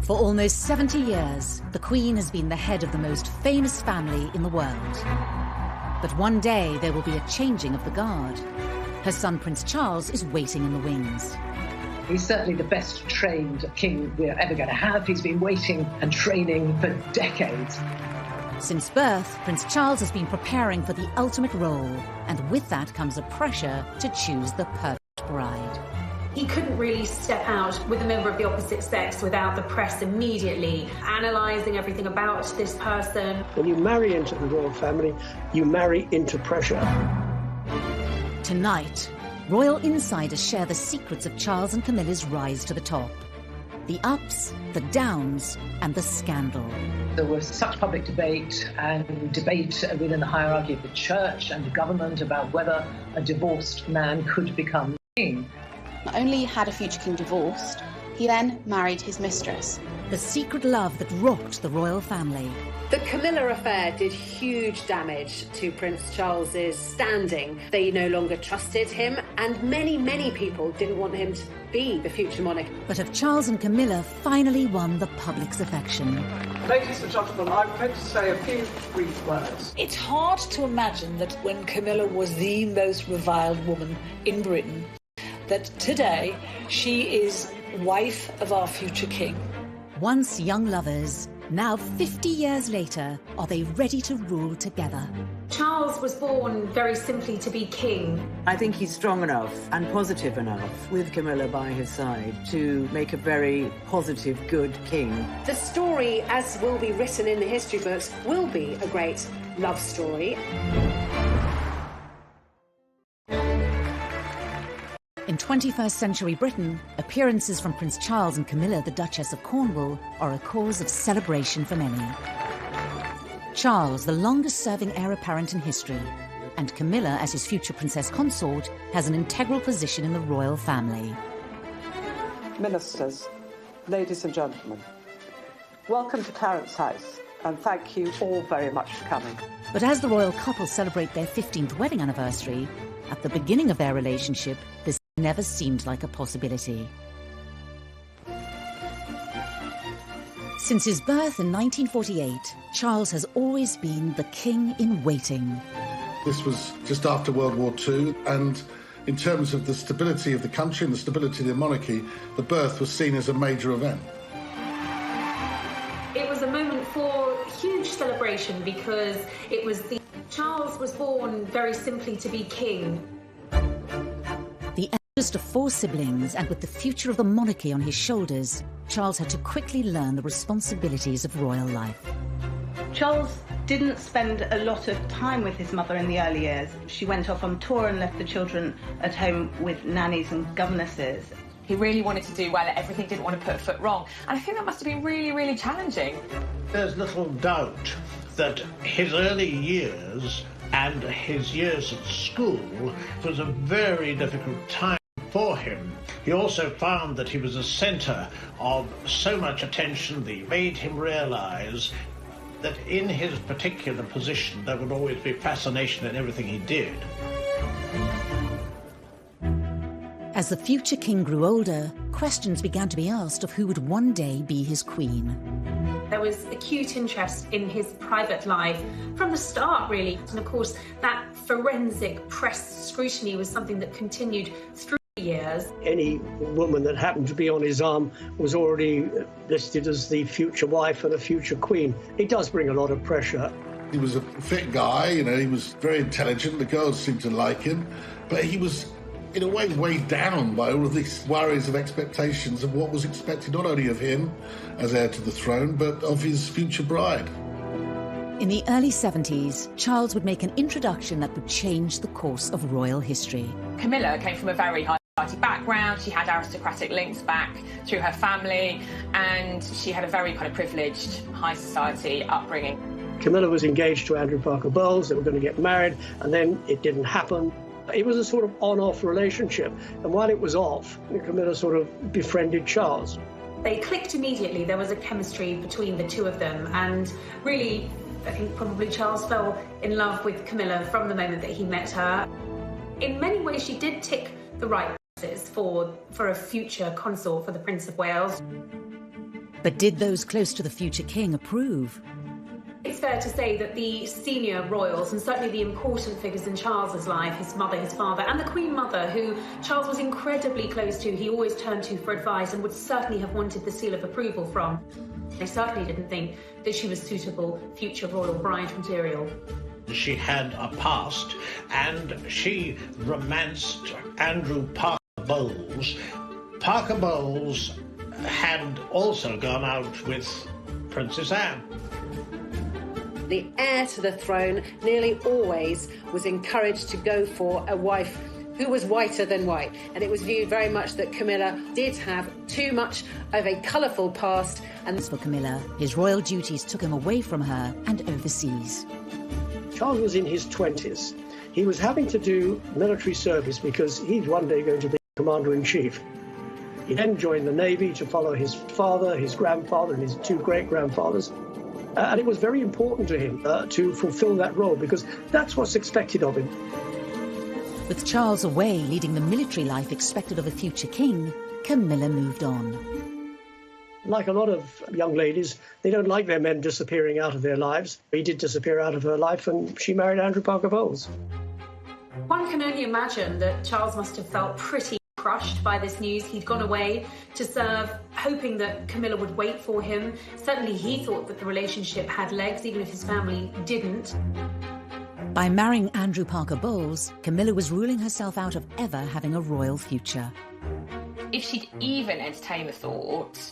For almost 70 years, the Queen has been the head of the most famous family in the world. But one day there will be a changing of the guard. Her son Prince Charles is waiting in the wings. He's certainly the best trained king we're ever going to have. He's been waiting and training for decades. Since birth, Prince Charles has been preparing for the ultimate role, and with that comes a pressure to choose the perfect bride. He couldn't really step out with a member of the opposite sex without the press immediately analysing everything about this person. When you marry into the royal family, you marry into pressure. Tonight, royal insiders share the secrets of Charles and Camilla's rise to the top. The ups, the downs, and the scandal. There was such public debate within the hierarchy of the church and the government about whether a divorced man could become king. Not only had a future king divorced, he then married his mistress. The secret love that rocked the royal family. The Camilla affair did huge damage to Prince Charles's standing. They no longer trusted him, and many people didn't want him to be the future monarch. But have Charles and Camilla finally won the public's affection? Ladies and gentlemen, I'm going to say a few brief words. It's hard to imagine that when Camilla was the most reviled woman in Britain, that today she is wife of our future king. Once young lovers, now 50 years later, are they ready to rule together? Charles was born very simply to be king. I think he's strong enough and positive enough, with Camilla by his side, to make a very positive, good king. The story, as will be written in the history books, will be a great love story. In 21st century Britain, appearances from Prince Charles and Camilla, the Duchess of Cornwall, are a cause of celebration for many. Charles, the longest-serving heir apparent in history, and Camilla, as his future princess consort, has an integral position in the royal family. Ministers, ladies and gentlemen, welcome to Clarence House, and thank you all very much for coming. But as the royal couple celebrate their 15th wedding anniversary, at the beginning of their relationship, this never seemed like a possibility. Since his birth in 1948, Charles has always been the king in waiting. This was just after World War II, and in terms of the stability of the country and the stability of the monarchy, the birth was seen as a major event. It was a moment for huge celebration because Charles was born very simply to be king. The eldest of 4 siblings, and with the future of the monarchy on his shoulders, Charles had to quickly learn the responsibilities of royal life. Charles didn't spend a lot of time with his mother in the early years. She went off on tour and left the children at home with nannies and governesses. He really wanted to do well at everything, didn't want to put a foot wrong. And I think that must have been really challenging. There's little doubt that his early years and his years at school was a very difficult time for him. He also found that he was a centre of so much attention that made him realise that in his particular position there would always be fascination in everything he did. As the future king grew older, questions began to be asked of who would one day be his queen. There was acute interest in his private life from the start, really. And of course, that forensic press scrutiny was something that continued through the years. Any woman that happened to be on his arm was already listed as the future wife and a future queen. It does bring a lot of pressure. He was a fit guy, he was very intelligent. The girls seemed to like him, but he was in a way weighed down by all of these worries and expectations of what was expected not only of him as heir to the throne, but of his future bride. In the early 70s, Charles would make an introduction that would change the course of royal history. Camilla came from a very high society background. She had aristocratic links back through her family, and she had a very kind of privileged high society upbringing. Camilla was engaged to Andrew Parker Bowles. They were going to get married, and then it didn't happen. It was a sort of on-off relationship, and while it was off, Camilla sort of befriended Charles. They clicked immediately. There was a chemistry between the two of them, and really, I think probably Charles fell in love with Camilla from the moment that he met her. In many ways, she did tick the right boxes for a future consort for the Prince of Wales. But did those close to the future king approve? It's fair to say that the senior royals, and certainly the important figures in Charles's life, his mother, his father, and the Queen Mother, who Charles was incredibly close to, he always turned to for advice and would certainly have wanted the seal of approval from. They certainly didn't think that she was suitable future royal bride material. She had a past, and she romanced Andrew Parker Bowles. Parker Bowles had also gone out with Princess Anne. The heir to the throne nearly always was encouraged to go for a wife who was whiter than white, and it was viewed very much that Camilla did have too much of a colourful past. And as for Camilla, his royal duties took him away from her and overseas. Charles was in his 20s. He was having to do military service because he's one day going to be commander-in-chief. He then joined the Navy to follow his father, his grandfather, and his two great-grandfathers. And it was very important to him to fulfill that role because that's what's expected of him. With Charles away leading the military life expected of a future king, Camilla moved on. Like a lot of young ladies, they don't like their men disappearing out of their lives. He did disappear out of her life and she married Andrew Parker Bowles. One can only imagine that Charles must have felt pretty crushed by this news. He'd gone away to serve, hoping that Camilla would wait for him. Certainly he thought that the relationship had legs, even if his family didn't. By marrying Andrew Parker Bowles, Camilla was ruling herself out of ever having a royal future. If she'd even entertained the thought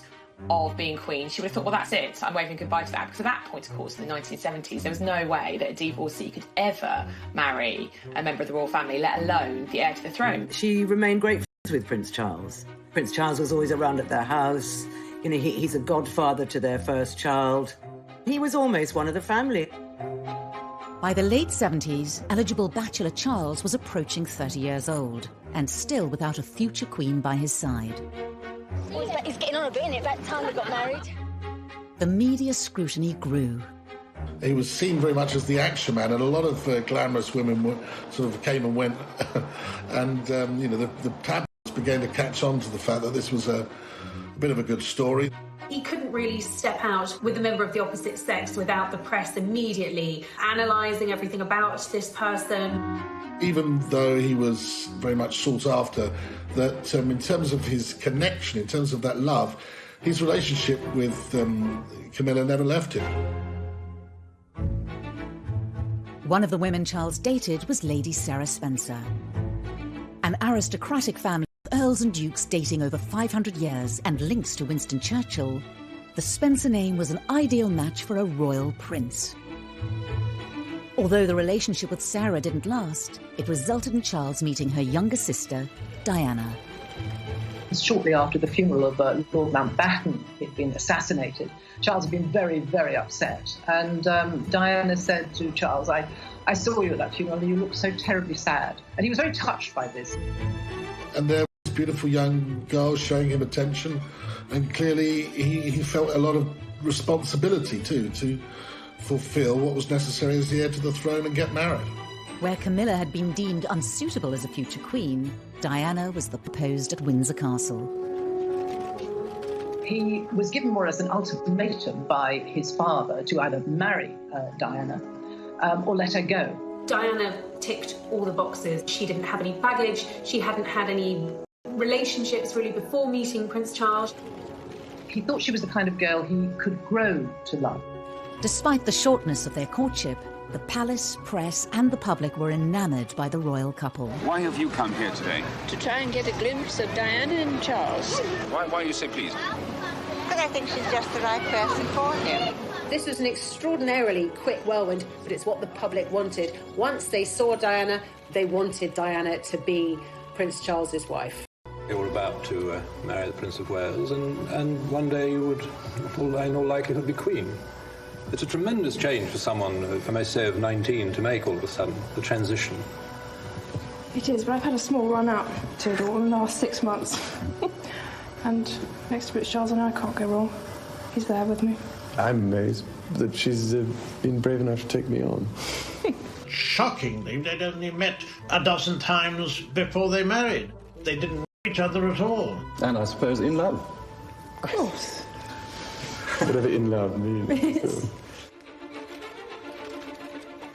of being queen, she would have thought, well, that's it, I'm waving goodbye to that. Because at that point, of course, in the 1970s, there was no way that a divorcee could ever marry a member of the royal family, let alone the heir to the throne. She remained great with Prince Charles. Prince Charles was always around at their house. You know, he's a godfather to their first child. He was almost one of the family. By the late 70s, eligible bachelor Charles was approaching 30 years old and still without a future queen by his side. It's getting on a bit, isn't it? About time we got married. The media scrutiny grew. He was seen very much as the action man, and a lot of glamorous women sort of came and went. And, you know, the tabloids began to catch on to the fact that this was a bit of a good story. He couldn't really step out with a member of the opposite sex without the press immediately analysing everything about this person. Even though he was very much sought after, that in terms of his connection, in terms of that love, his relationship with Camilla never left him. One of the women Charles dated was Lady Sarah Spencer. An aristocratic family of earls and dukes dating over 500 years and links to Winston Churchill, the Spencer name was an ideal match for a royal prince. Although the relationship with Sarah didn't last, it resulted in Charles meeting her younger sister, Diana. Shortly after the funeral of Lord Mountbatten had been assassinated, Charles had been very, very upset. And Diana said to Charles, I saw you at that funeral and you looked so terribly sad. And he was very touched by this. And there was beautiful young girls showing him attention. And clearly he felt a lot of responsibility too, to fulfil what was necessary as the heir to the throne and get married. Where Camilla had been deemed unsuitable as a future queen, Diana was the proposed at Windsor Castle. He was given more as an ultimatum by his father to either marry Diana or let her go. Diana ticked all the boxes. She didn't have any baggage. She hadn't had any relationships really before meeting Prince Charles. He thought she was the kind of girl he could grow to love. Despite the shortness of their courtship, the palace, press and the public were enamoured by the royal couple. Why have you come here today? To try and get a glimpse of Diana and Charles. Why you say please? Because I think she's just the right person for him. This was an extraordinarily quick whirlwind, but it's what the public wanted. Once they saw Diana, they wanted Diana to be Prince Charles's wife. They were about to marry the Prince of Wales, and one day you would, in all likelihood, be Queen. It's a tremendous change for someone, if I may say, of 19 to make all of a sudden, the transition. It is, but I've had a small run out to it all in the last 6 months. And next to Prince Charles and I can't go wrong. He's there with me. I'm amazed that she's been brave enough to take me on. Shockingly, they'd only met a dozen times before they married. They didn't know each other at all. And I suppose in love. Of course. whatever in love means. So.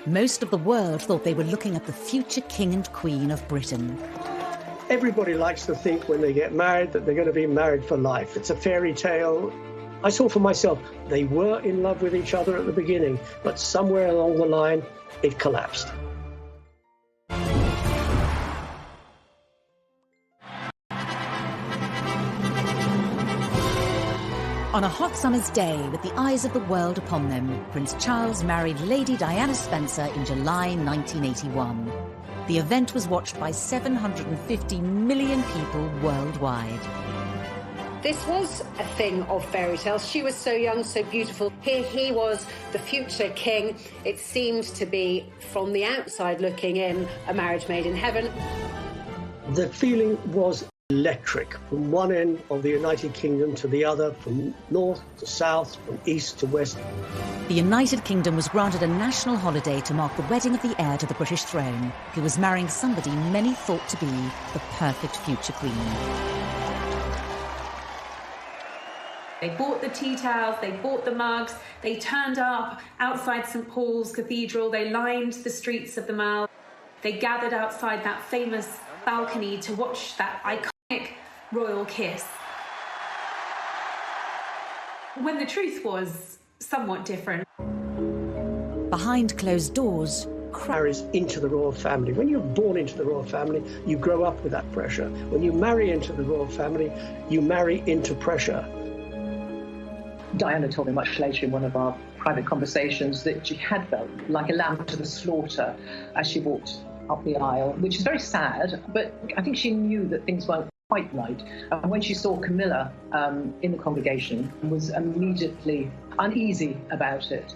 Most of the world thought they were looking at the future King and Queen of Britain. Everybody likes to think when they get married that they're going to be married for life. It's a fairy tale. I saw for myself, they were in love with each other at the beginning, but somewhere along the line, it collapsed. On a hot summer's day, with the eyes of the world upon them, Prince Charles married Lady Diana Spencer in July 1981. The event was watched by 750 million people worldwide. This was a thing of fairy tales. She was so young, so beautiful. Here he was, the future king. It seemed to be, from the outside looking in, a marriage made in heaven. The feeling was electric, from one end of the United Kingdom to the other, from north to south, from east to west. The United Kingdom was granted a national holiday to mark the wedding of the heir to the British throne, who was marrying somebody many thought to be the perfect future queen. They bought the tea towels, they bought the mugs, they turned up outside St Paul's Cathedral, they lined the streets of the Mall, they gathered outside that famous balcony to watch that iconic royal kiss. When the truth was somewhat different. Behind closed doors, marries into the royal family. When you're born into the royal family, you grow up with that pressure. When you marry into the royal family, you marry into pressure. Diana told me much later in one of our private conversations that she had felt like a lamb to the slaughter as she walked up the aisle, which is very sad, but I think she knew that things weren't quite right. And when she saw Camilla in the congregation, was immediately uneasy about it.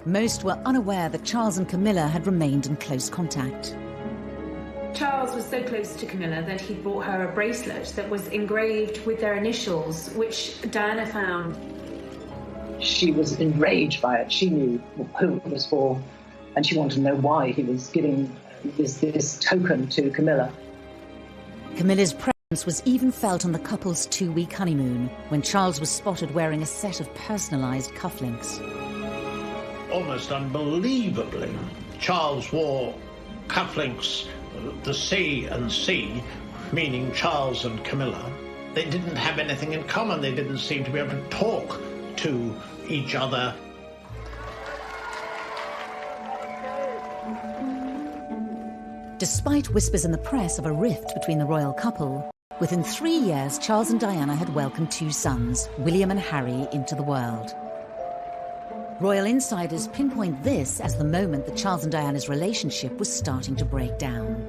Most were unaware that Charles and Camilla had remained in close contact. Charles was so close to Camilla that he bought her a bracelet that was engraved with their initials, which Diana found. She was enraged by it. She knew who it was for, and she wanted to know why he was giving this token to Camilla. Camilla's presence was even felt on the couple's 2-week honeymoon, when Charles was spotted wearing a set of personalised cufflinks. Almost unbelievably, Charles wore cufflinks, the C and C, meaning Charles and Camilla. They didn't have anything in common. They didn't seem to be able to talk to each other. Despite whispers in the press of a rift between the royal couple, within 3 years Charles and Diana had welcomed 2 sons, William and Harry, into the world. Royal insiders pinpoint this as the moment that Charles and Diana's relationship was starting to break down.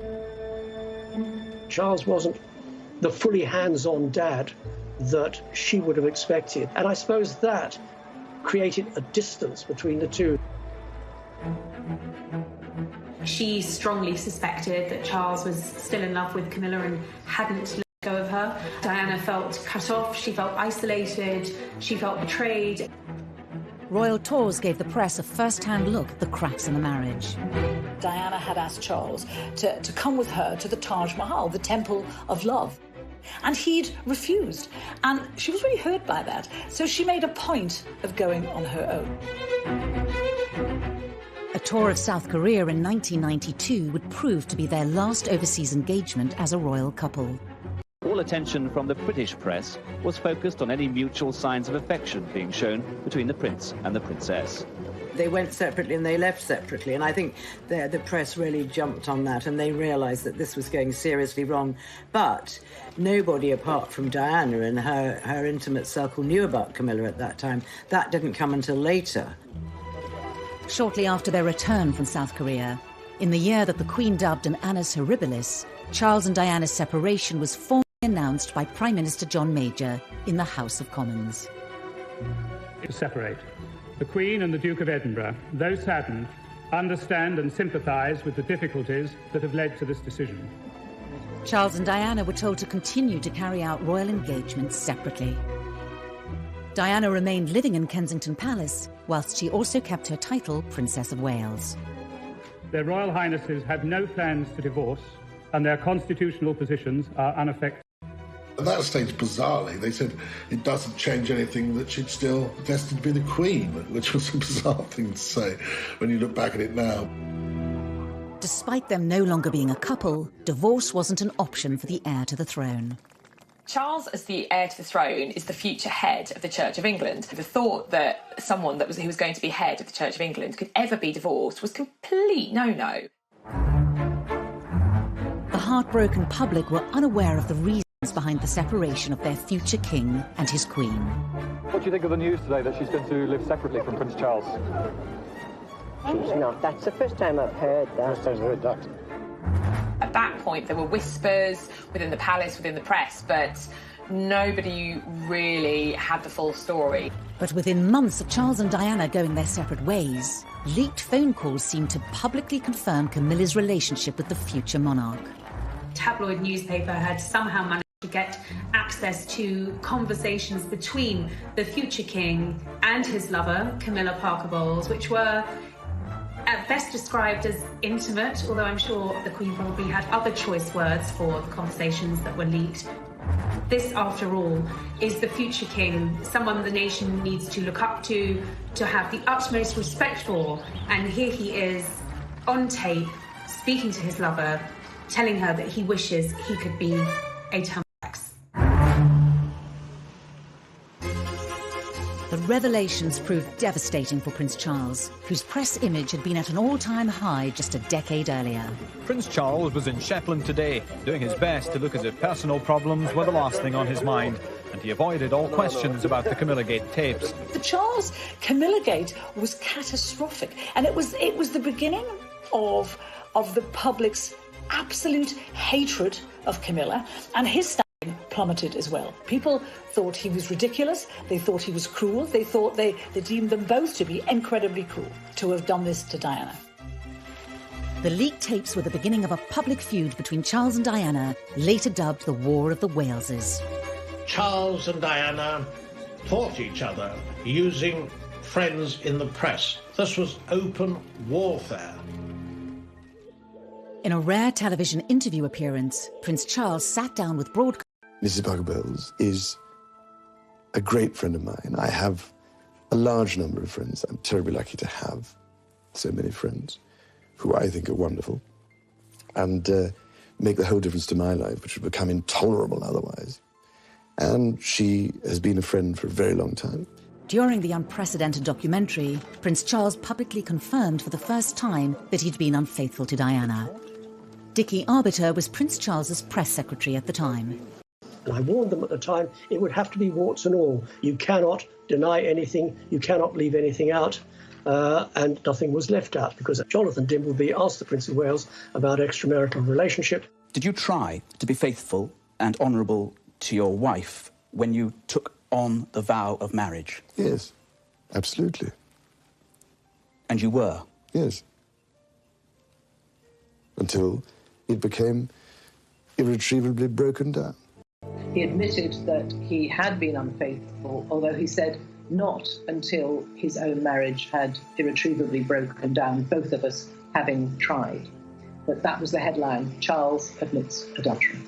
Charles wasn't the fully hands-on dad that she would have expected, and I suppose that created a distance between the two. She strongly suspected that Charles was still in love with Camilla and hadn't let go of her. Diana felt cut off, she felt isolated, she felt betrayed. Royal tours gave the press a first-hand look at the cracks in the marriage. Diana had asked Charles to come with her to the Taj Mahal, the Temple of Love. And he'd refused. And she was really hurt by that. So she made a point of going on her own. A tour of South Korea in 1992 would prove to be their last overseas engagement as a royal couple. All attention from the British press was focused on any mutual signs of affection being shown between the prince and the princess. They went separately and they left separately, and I think the press really jumped on that and they realised that this was going seriously wrong. But nobody apart from Diana and her intimate circle knew about Camilla at that time. That didn't come until later. Shortly after their return from South Korea, in the year that the Queen dubbed an annus horribilis, Charles and Diana's separation was formally announced by Prime Minister John Major in the House of Commons. To separate. The Queen and the Duke of Edinburgh, though saddened, understand and sympathise with the difficulties that have led to this decision. Charles and Diana were told to continue to carry out royal engagements separately. Diana remained living in Kensington Palace, whilst she also kept her title Princess of Wales. Their Royal Highnesses have no plans to divorce, and their constitutional positions are unaffected. At that stage, bizarrely, they said it doesn't change anything that she's still destined to be the Queen, which was a bizarre thing to say when you look back at it now. Despite them no longer being a couple, divorce wasn't an option for the heir to the throne. Charles, as the heir to the throne, is the future head of the Church of England. The thought that someone who was going to be head of the Church of England could ever be divorced was complete no-no. The heartbroken public were unaware of the reasons behind the separation of their future king and his queen. What do you think of the news today that she's going to live separately from Prince Charles? She's not. That's the first time I've heard that. First time I've heard that. At that point, there were whispers within the palace, within the press, but nobody really had the full story. But within months of Charles and Diana going their separate ways, leaked phone calls seemed to publicly confirm Camilla's relationship with the future monarch. Tabloid newspaper had somehow managed to get access to conversations between the future king and his lover, Camilla Parker Bowles, which were at best described as intimate, although I'm sure the Queen probably had other choice words for the conversations that were leaked. This, after all, is the future king, someone the nation needs to look up to have the utmost respect for. And here he is, on tape, speaking to his lover, telling her that he wishes he could be a Tampax. The revelations proved devastating for Prince Charles, whose press image had been at an all-time high just a decade earlier. Prince Charles was in Shetland today, doing his best to look as if personal problems were the last thing on his mind, and he avoided all questions about the Camilla Gate tapes. The Charles-Camilla Gate was catastrophic, and it was the beginning of the public's absolute hatred of Camilla, and his standing plummeted as well. People thought he was ridiculous, they thought he was cruel, they deemed them both to be incredibly cruel to have done this to Diana. The leaked tapes were the beginning of a public feud between Charles and Diana, later dubbed the War of the Waleses. Charles and Diana fought each other using friends in the press. This was open warfare. In a rare television interview appearance, Prince Charles sat down with broadcast. Mrs. Parker Bowles is a great friend of mine. I have a large number of friends. I'm terribly lucky to have so many friends who I think are wonderful and make the whole difference to my life, which would become intolerable otherwise. And she has been a friend for a very long time. During the unprecedented documentary, Prince Charles publicly confirmed for the first time that he'd been unfaithful to Diana. Dickie Arbiter was Prince Charles's press secretary at the time. And I warned them at the time, it would have to be warts and all. You cannot deny anything, you cannot leave anything out, and nothing was left out, because Jonathan Dimbleby asked the Prince of Wales about extramarital relationship. Did you try to be faithful and honourable to your wife when you took on the vow of marriage? Yes, absolutely. And you were? Yes. Until it became irretrievably broken down. He admitted that he had been unfaithful, although he said not until his own marriage had irretrievably broken down, both of us having tried. But that was the headline: Charles admits adultery.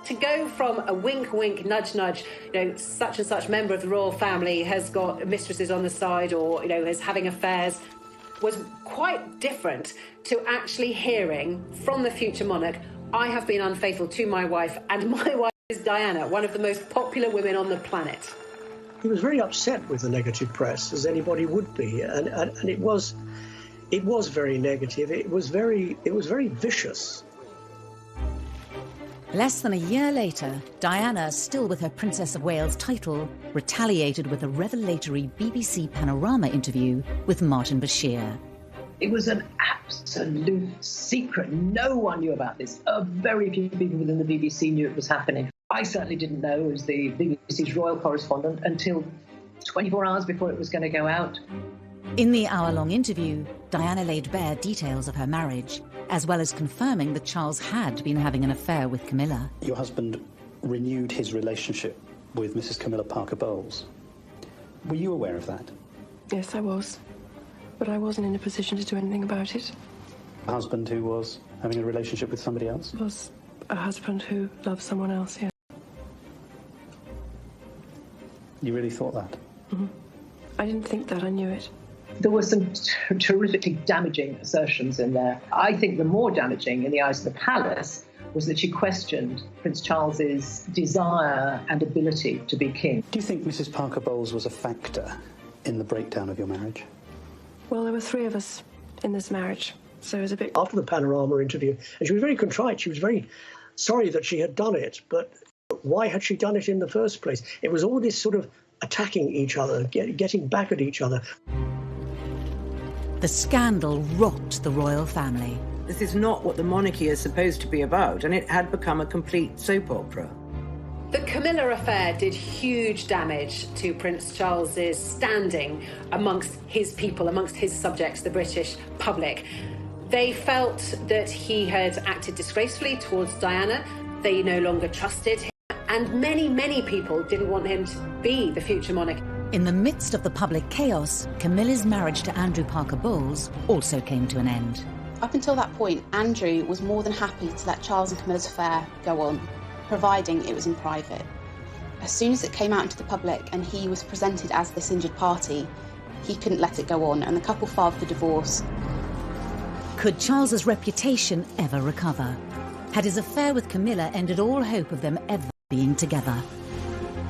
To go from a wink, wink, nudge, nudge, such and such member of the royal family has got mistresses on the side or, is having affairs, was quite different to actually hearing from the future monarch, I have been unfaithful to my wife, and my wife is Diana, one of the most popular women on the planet. He was very upset with the negative press, as anybody would be, and it was very negative. It was very vicious. Less than a year later, Diana, still with her Princess of Wales title, retaliated with a revelatory BBC Panorama interview with Martin Bashir. It was an absolute secret. No one knew about this. Very few people within the BBC knew it was happening. I certainly didn't know, as the BBC's royal correspondent, until 24 hours before it was going to go out. In the hour-long interview, Diana laid bare details of her marriage, as well as confirming that Charles had been having an affair with Camilla. Your husband renewed his relationship with Mrs. Camilla Parker Bowles. Were you aware of that? Yes, I was. But I wasn't in a position to do anything about it. A husband who was having a relationship with somebody else? Was a husband who loved someone else, yeah. You really thought that? Mm-hmm. I didn't think that, I knew it. There were some terrifically damaging assertions in there. I think the more damaging in the eyes of the palace was that she questioned Prince Charles's desire and ability to be king. Do you think Mrs. Parker Bowles was a factor in the breakdown of your marriage? Well, there were 3 of us in this marriage, so it was a bit... After the Panorama interview, and she was very contrite, she was very sorry that she had done it, but why had she done it in the first place? It was all this sort of attacking each other, getting back at each other. The scandal rocked the royal family. This is not what the monarchy is supposed to be about, and it had become a complete soap opera. The Camilla affair did huge damage to Prince Charles's standing amongst his people, amongst his subjects, the British public. They felt that he had acted disgracefully towards Diana. They no longer trusted him. And many, many people didn't want him to be the future monarch. In the midst of the public chaos, Camilla's marriage to Andrew Parker Bowles also came to an end. Up until that point, Andrew was more than happy to let Charles and Camilla's affair go on, providing it was in private. As soon as it came out into the public and he was presented as this injured party, he couldn't let it go on, and the couple filed for divorce. Could Charles's reputation ever recover? Had his affair with Camilla ended all hope of them ever being together?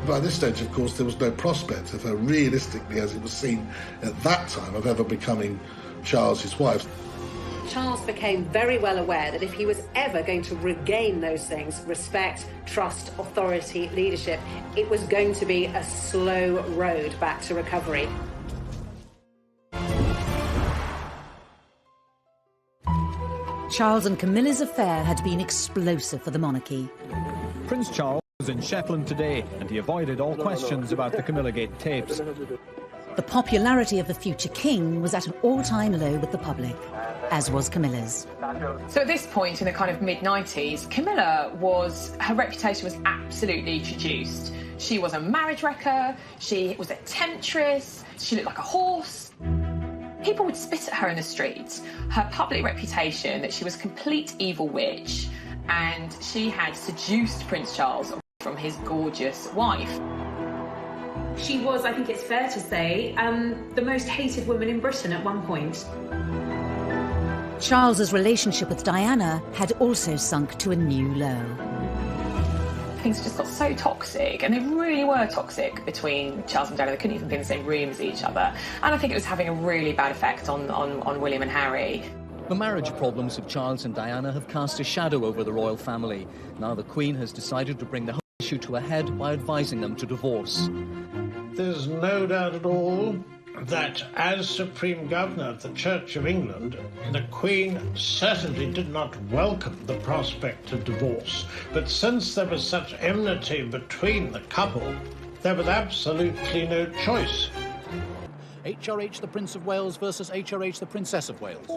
By this stage, of course, there was no prospect of her realistically, as it was seen at that time, of ever becoming Charles's wife. Charles became very well aware that if he was ever going to regain those things, respect, trust, authority, leadership, it was going to be a slow road back to recovery. Charles and Camilla's affair had been explosive for the monarchy. Prince Charles was in Shetland today, and he avoided all questions about the Camillagate tapes. The popularity of the future king was at an all-time low with the public, as was Camilla's. So at this point in the kind of mid-90s, her reputation was absolutely traduced. She was a marriage wrecker, she was a temptress, she looked like a horse. People would spit at her in the streets. Her public reputation that she was a complete evil witch, and she had seduced Prince Charles from his gorgeous wife. She was, I think it's fair to say, the most hated woman in Britain at one point. Charles's relationship with Diana had also sunk to a new low. Things just got so toxic, and they really were toxic between Charles and Diana. They couldn't even be in the same room as each other. And I think it was having a really bad effect on William and Harry. The marriage problems of Charles and Diana have cast a shadow over the royal family. Now the Queen has decided to bring the whole issue to a head by advising them to divorce. There's no doubt at all that as Supreme Governor of the Church of England, the Queen certainly did not welcome the prospect of divorce. But since there was such enmity between the couple, there was absolutely no choice. HRH the Prince of Wales versus HRH the Princess of Wales.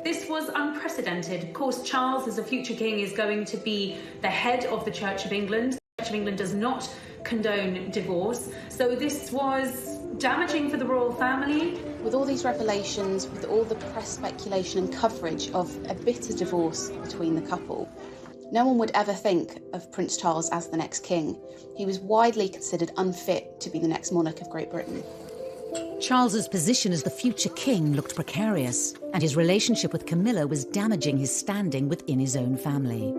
This was unprecedented. Of course, Charles, as a future king, is going to be the head of the Church of England. The Church of England does not condone divorce. So this was damaging for the royal family. With all these revelations, with all the press speculation and coverage of a bitter divorce between the couple, no one would ever think of Prince Charles as the next king. He was widely considered unfit to be the next monarch of Great Britain. Charles's position as the future king looked precarious, and his relationship with Camilla was damaging his standing within his own family.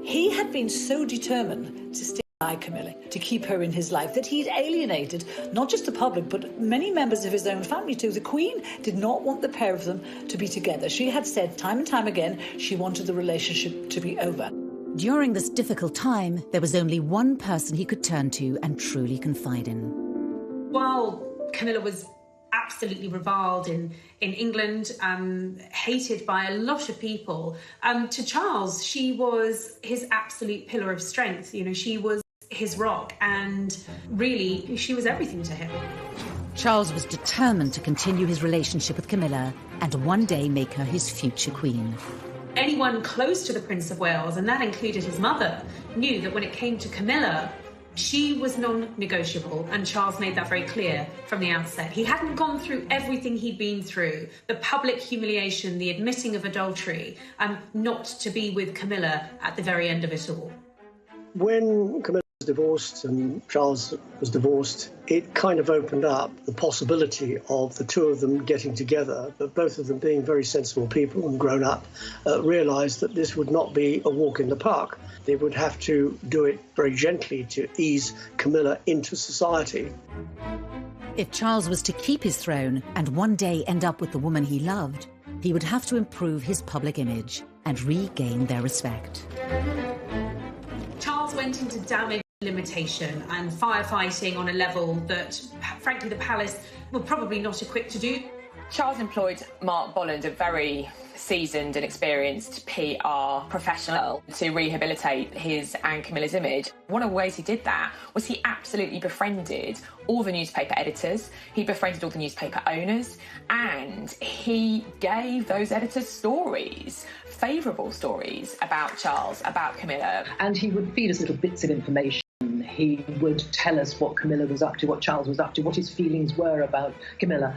He had been so determined to stay by Camilla, to keep her in his life, that he'd alienated not just the public, but many members of his own family too. The Queen did not want the pair of them to be together. She had said time and time again she wanted the relationship to be over. During this difficult time, there was only one person he could turn to and truly confide in. While Camilla was absolutely reviled in England, hated by a lot of people, to Charles, she was his absolute pillar of strength. You know, she was his rock, and really, she was everything to him. Charles was determined to continue his relationship with Camilla and one day make her his future queen. Anyone close to the Prince of Wales, and that included his mother, knew that when it came to Camilla, she was non-negotiable, and Charles made that very clear from the outset. He hadn't gone through everything he'd been through, the public humiliation, the admitting of adultery, not to be with Camilla at the very end of it all. When Camilla was divorced and Charles was divorced, it kind of opened up the possibility of the two of them getting together, but both of them being very sensible people and grown up, realised that this would not be a walk in the park. They would have to do it very gently to ease Camilla into society. If Charles was to keep his throne and one day end up with the woman he loved, he would have to improve his public image and regain their respect. Charles went into damage limitation and firefighting on a level that, frankly, the palace were probably not equipped to do. Charles employed Mark Bolland, a very seasoned and experienced PR professional, to rehabilitate his and Camilla's image. One of the ways he did that was he absolutely befriended all the newspaper editors, he befriended all the newspaper owners, and he gave those editors stories, favourable stories about Charles, about Camilla. And he would feed us little bits of information. He would tell us what Camilla was up to, what Charles was up to, what his feelings were about Camilla.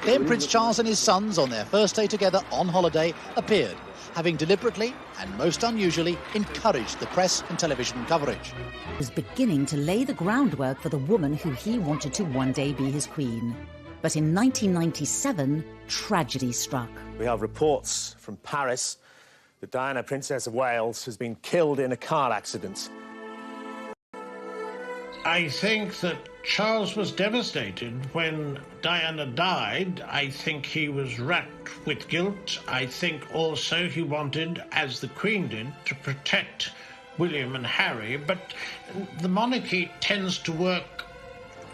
Then Prince Charles and his sons, on their first day together on holiday, appeared, having deliberately and most unusually encouraged the press and television coverage. He was beginning to lay the groundwork for the woman who he wanted to one day be his queen. But in 1997, tragedy struck. We have reports from Paris that Diana, Princess of Wales, has been killed in a car accident. I think that Charles was devastated when Diana died. I think he was racked with guilt. I think also he wanted, as the Queen did, to protect William and Harry. But the monarchy tends to work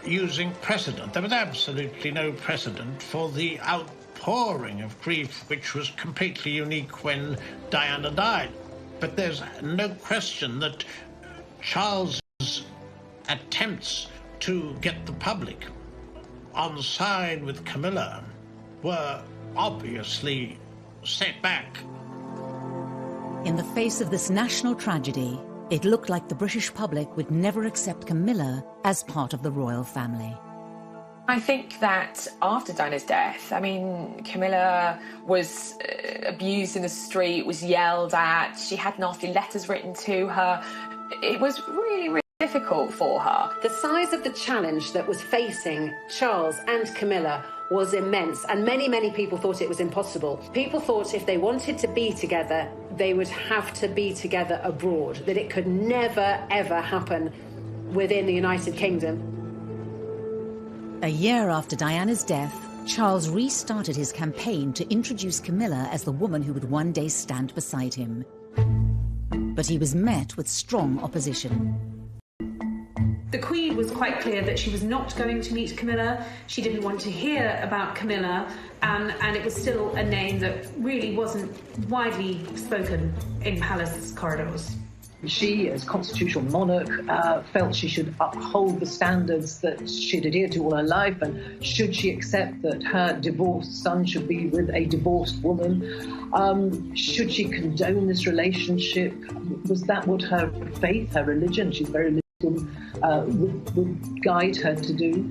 using precedent. There was absolutely no precedent for the outpouring of grief, which was completely unique when Diana died. But there's no question that Charles' attempts to get the public on side with Camilla were obviously set back. In the face of this national tragedy, it looked like the British public would never accept Camilla as part of the royal family. I think that after Diana's death, Camilla was abused in the street, was yelled at, she had nasty letters written to her. It was really difficult for her. The size of the challenge that was facing Charles and Camilla was immense, and many people thought it was impossible. People thought if they wanted to be together, they would have to be together abroad, that it could never, ever happen within the United Kingdom. A year after Diana's death, Charles restarted his campaign to introduce Camilla as the woman who would one day stand beside him. But he was met with strong opposition. The Queen was quite clear that she was not going to meet Camilla. She didn't want to hear about Camilla, and it was still a name that really wasn't widely spoken in palace corridors. She, as constitutional monarch, felt she should uphold the standards that she'd adhered to all her life, and should she accept that her divorced son should be with a divorced woman? Should she condone this relationship? Was that what her faith, her religion, she's very religious, would guide her to do?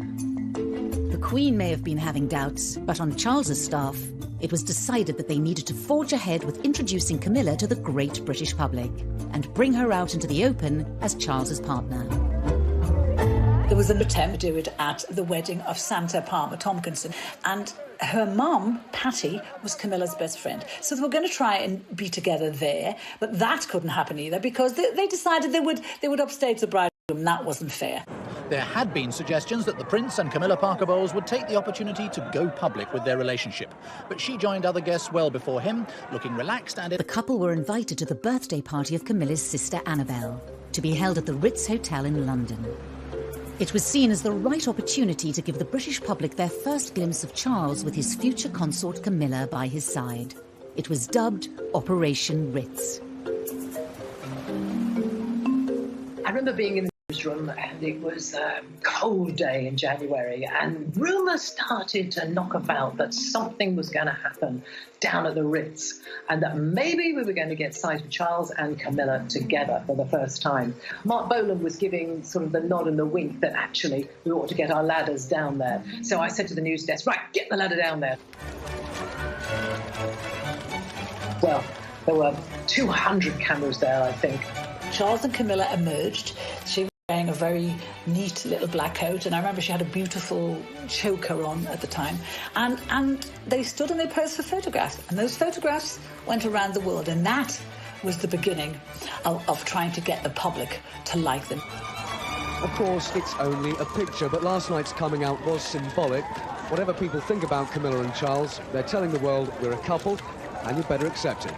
The Queen may have been having doubts, but on Charles's staff, it was decided that they needed to forge ahead with introducing Camilla to the great British public and bring her out into the open as Charles's partner. There was an attempt to do it at the wedding of Santa Palmer Tompkinson, and her mum, Patty, was Camilla's best friend. So they were going to try and be together there, but that couldn't happen either because they decided they would upstage the bride, and that wasn't fair. There had been suggestions that the Prince and Camilla Parker Bowles would take the opportunity to go public with their relationship, but she joined other guests well before him, looking relaxed and... The couple were invited to the birthday party of Camilla's sister Annabelle, to be held at the Ritz Hotel in London. It was seen as the right opportunity to give the British public their first glimpse of Charles with his future consort Camilla by his side. It was dubbed Operation Ritz. I remember being in the newsroom, and it was a cold day in January, and rumours started to knock about that something was going to happen down at the Ritz, and that maybe we were going to get sight of Charles and Camilla together for the first time. Mark Bolland was giving sort of the nod and the wink that actually we ought to get our ladders down there. So I said to the news desk, right, get the ladder down there. Well, there were 200 cameras there, I think. Charles and Camilla emerged. She wearing a very neat little black coat, and I remember she had a beautiful choker on at the time, and they stood and they posed for photographs, and those photographs went around the world, and that was the beginning of trying to get the public to like them. Of course, it's only a picture, but last night's coming out was symbolic. Whatever people think about Camilla and Charles, they're telling the world we're a couple, and you better accept it.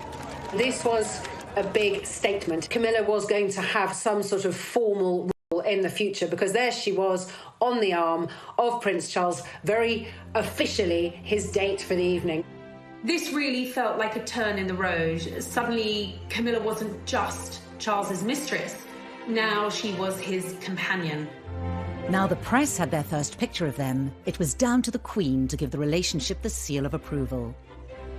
This was a big statement. Camilla was going to have some sort of formal role in the future, because there she was on the arm of Prince Charles, very officially his date for the evening. This really felt like a turn in the road. Suddenly, Camilla wasn't just Charles's mistress. Now she was his companion. Now the press had their first picture of them, it was down to the Queen to give the relationship the seal of approval.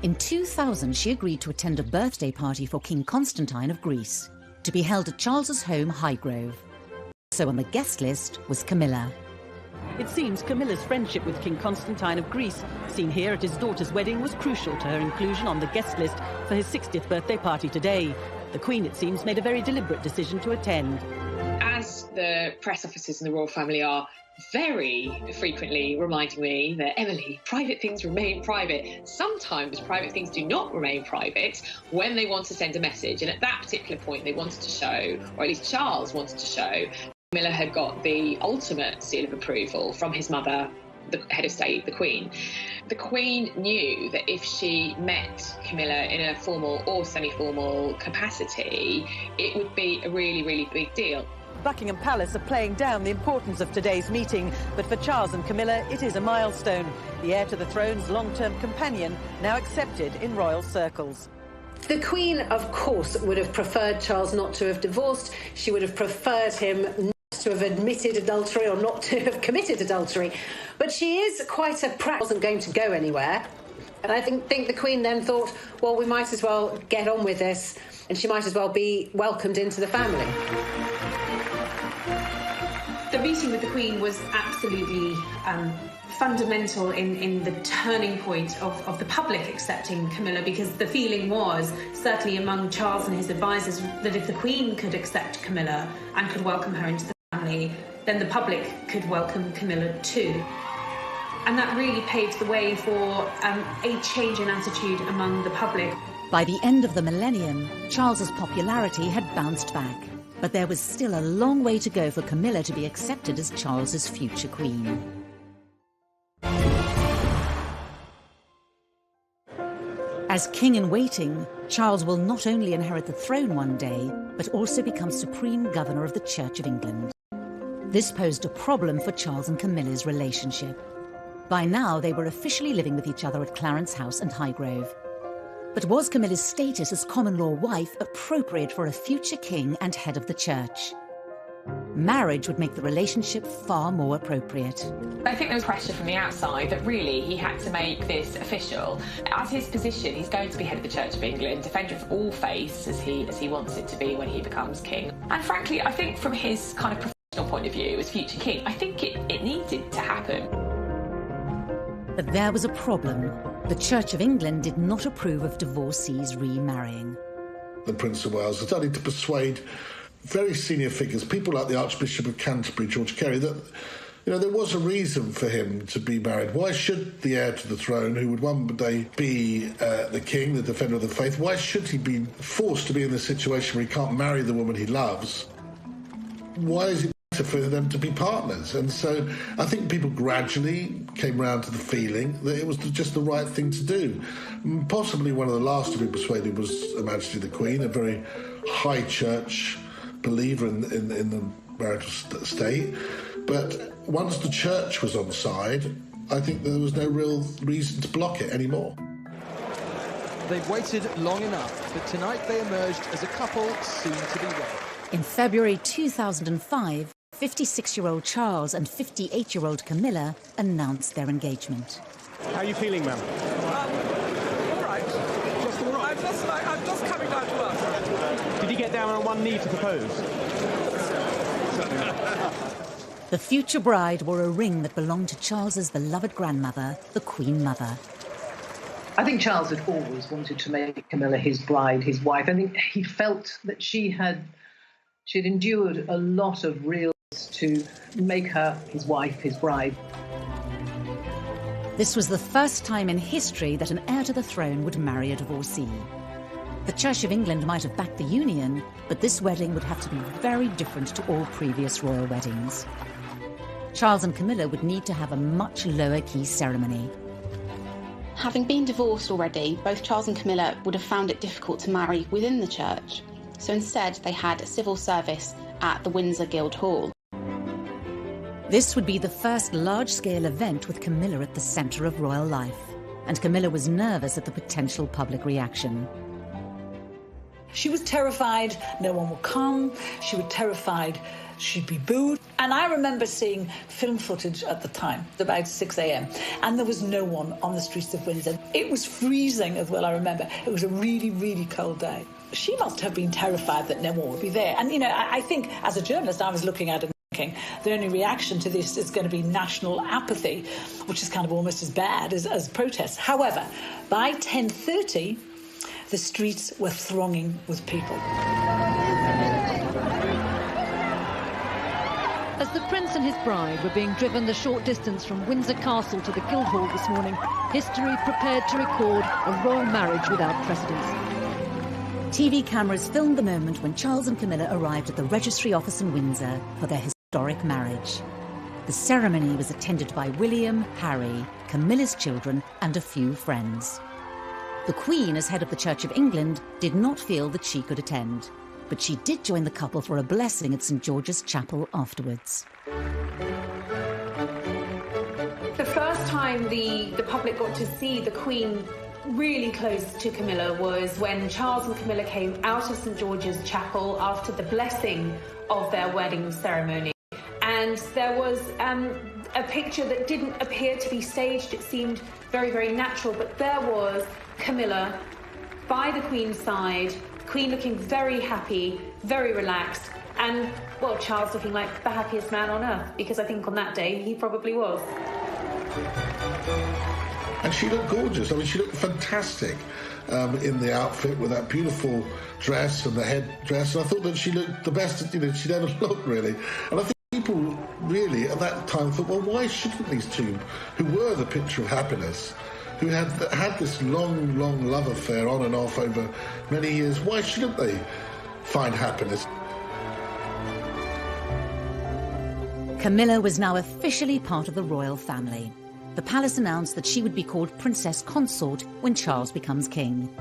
In 2000, she agreed to attend a birthday party for King Constantine of Greece, to be held at Charles's home, Highgrove. So on the guest list was Camilla. It seems Camilla's friendship with King Constantine of Greece, seen here at his daughter's wedding, was crucial to her inclusion on the guest list for his 60th birthday party today. The Queen, it seems, made a very deliberate decision to attend. As the press officers in the royal family are very frequently reminding me that, Emily, private things remain private. Sometimes private things do not remain private when they want to send a message. And at that particular point, they wanted to show, or at least Charles wanted to show, Camilla had got the ultimate seal of approval from his mother, the head of state, the Queen. The Queen knew that if she met Camilla in a formal or semi-formal capacity, it would be a really, really big deal. Buckingham Palace are playing down the importance of today's meeting, but for Charles and Camilla, it is a milestone. The heir to the throne's long-term companion, now accepted in royal circles. The Queen, of course, would have preferred Charles not to have divorced. She would have preferred him not to have admitted adultery or not to have committed adultery. But she is quite a wasn't going to go anywhere. And I think the Queen then thought, well, we might as well get on with this, and she might as well be welcomed into the family. The meeting with the Queen was absolutely fundamental in the turning point of the public accepting Camilla, because the feeling was, certainly among Charles and his advisors, that if the Queen could accept Camilla and could welcome her into the family, then the public could welcome Camilla too. And that really paved the way for a change in attitude among the public. By the end of the millennium, Charles's popularity had bounced back. But there was still a long way to go for Camilla to be accepted as Charles's future queen. As king-in-waiting, Charles will not only inherit the throne one day, but also become supreme governor of the Church of England. This posed a problem for Charles and Camilla's relationship. By now, they were officially living with each other at Clarence House and Highgrove. But was Camilla's status as common-law wife appropriate for a future king and head of the church? Marriage would make the relationship far more appropriate. I think there was pressure from the outside that really he had to make this official. As his position, he's going to be head of the Church of England, defender of all faiths as he wants it to be when he becomes king. And frankly, I think from his kind of professional point of view as future king, I think it needed to happen. But there was a problem. The Church of England did not approve of divorcees remarrying. The Prince of Wales was starting to persuade very senior figures, people like the Archbishop of Canterbury, George Carey, that there was a reason for him to be married. Why should the heir to the throne, who would one day be the king, the defender of the faith, why should he be forced to be in the situation where he can't marry the woman he loves? Why is it better for them to be partners? And so I think people gradually came round to the feeling that it was just the right thing to do. Possibly one of the last to be persuaded was Her Majesty the Queen, a very high church believer in the marital state. But once the church was on side, I think there was no real reason to block it anymore. They've waited long enough, but tonight they emerged as a couple soon to be wed. In February 2005, 56-year-old Charles and 58-year-old Camilla announced their engagement. How are you feeling, ma'am? All right. Just all right? I'm just coming down to earth. Did you get down on one knee to propose? Certainly not. The future bride wore a ring that belonged to Charles's beloved grandmother, the Queen Mother. I think Charles had always wanted to make Camilla his bride, his wife. I think he felt that she had endured a lot of real to make her his wife, his bride. This was the first time in history that an heir to the throne would marry a divorcee. The Church of England might have backed the union, but this wedding would have to be very different to all previous royal weddings. Charles and Camilla would need to have a much lower-key ceremony. Having been divorced already, both Charles and Camilla would have found it difficult to marry within the church, so instead they had a civil service at the Windsor Guildhall. This would be the first large-scale event with Camilla at the centre of royal life, and Camilla was nervous at the potential public reaction. She was terrified no one would come. She was terrified she'd be booed. And I remember seeing film footage at the time, about 6 a.m, and there was no one on the streets of Windsor. It was freezing as well, I remember. It was a really, really cold day. She must have been terrified that no one would be there. And, you know, I think as a journalist, I was looking at it and thinking the only reaction to this is going to be national apathy, which is kind of almost as bad as protests. However, by 10:30, the streets were thronging with people. As the Prince and his bride were being driven the short distance from Windsor Castle to the Guildhall this morning, history prepared to record a royal marriage without precedence. TV cameras filmed the moment when Charles and Camilla arrived at the registry office in Windsor for their historic marriage. The ceremony was attended by William, Harry, Camilla's children, and a few friends. The Queen, as head of the Church of England, did not feel that she could attend, but she did join the couple for a blessing at St George's Chapel afterwards. The first time the public got to see the Queen really close to Camilla was when Charles and Camilla came out of St George's Chapel after the blessing of their wedding ceremony. And there was a picture that didn't appear to be staged. It seemed very, very natural, but there was Camilla by the Queen's side, Queen looking very happy, very relaxed, and, well, Charles looking like the happiest man on earth, because I think on that day he probably was. And she looked gorgeous. I mean, she looked fantastic in the outfit with that beautiful dress and the headdress. And I thought that she looked the best, you know, she'd ever looked, really. And I think people really at that time thought, well, why shouldn't these two, who were the picture of happiness, who had this long, long love affair on and off over many years, why shouldn't they find happiness? Camilla was now officially part of the royal family. The palace announced that she would be called Princess Consort when Charles becomes king.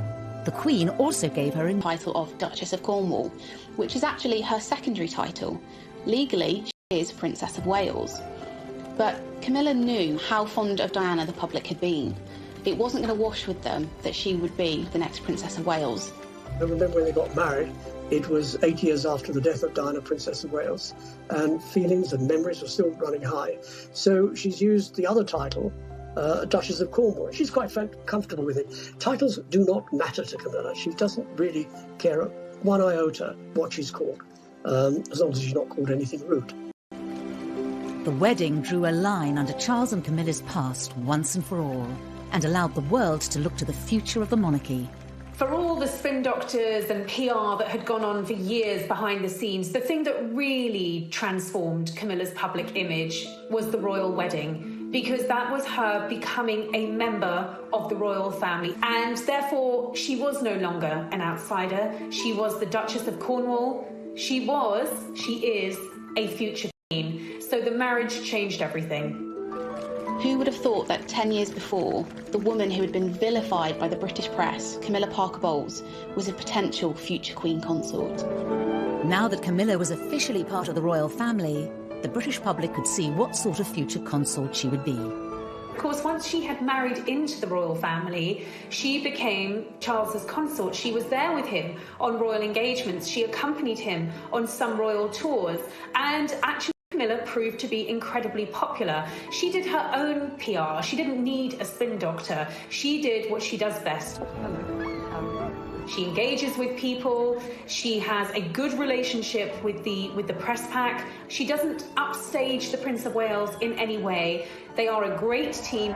The Queen also gave her a title of Duchess of Cornwall, which is actually her secondary title. Legally, she is Princess of Wales. But Camilla knew how fond of Diana the public had been. It wasn't going to wash with them that she would be the next Princess of Wales. I remember when they got married, it was 8 years after the death of Diana, Princess of Wales, and feelings and memories were still running high. So she's used the other title, Duchess of Cornwall. She's quite comfortable with it. Titles do not matter to Camilla. She doesn't really care one iota what she's called, as long as she's not called anything rude. The wedding drew a line under Charles and Camilla's past once and for all, and allowed the world to look to the future of the monarchy. For all the spin doctors and PR that had gone on for years behind the scenes, the thing that really transformed Camilla's public image was the royal wedding, because that was her becoming a member of the royal family. And therefore, she was no longer an outsider. She was the Duchess of Cornwall. She is a future queen. So the marriage changed everything. Who would have thought that 10 years before, the woman who had been vilified by the British press, Camilla Parker Bowles, was a potential future Queen Consort? Now that Camilla was officially part of the royal family, the British public could see what sort of future consort she would be. Of course, once she had married into the royal family, she became Charles's consort. She was there with him on royal engagements. She accompanied him on some royal tours, and actually Camilla proved to be incredibly popular. She did her own PR. She didn't need a spin doctor. She did what she does best. She engages with people. She has a good relationship with the press pack. She doesn't upstage the Prince of Wales in any way. They are a great team.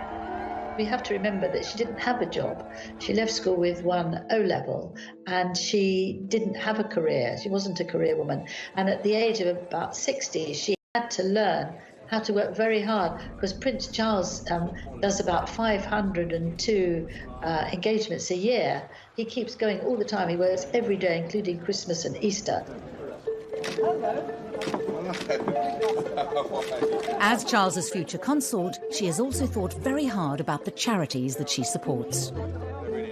We have to remember that she didn't have a job. She left school with 1 O-level and she didn't have a career. She wasn't a career woman. And at the age of about 60, she had to learn how to work very hard, because Prince Charles does about 502 engagements a year. He keeps going all the time. He works every day, including Christmas and Easter. As Charles's future consort, she has also thought very hard about the charities that she supports.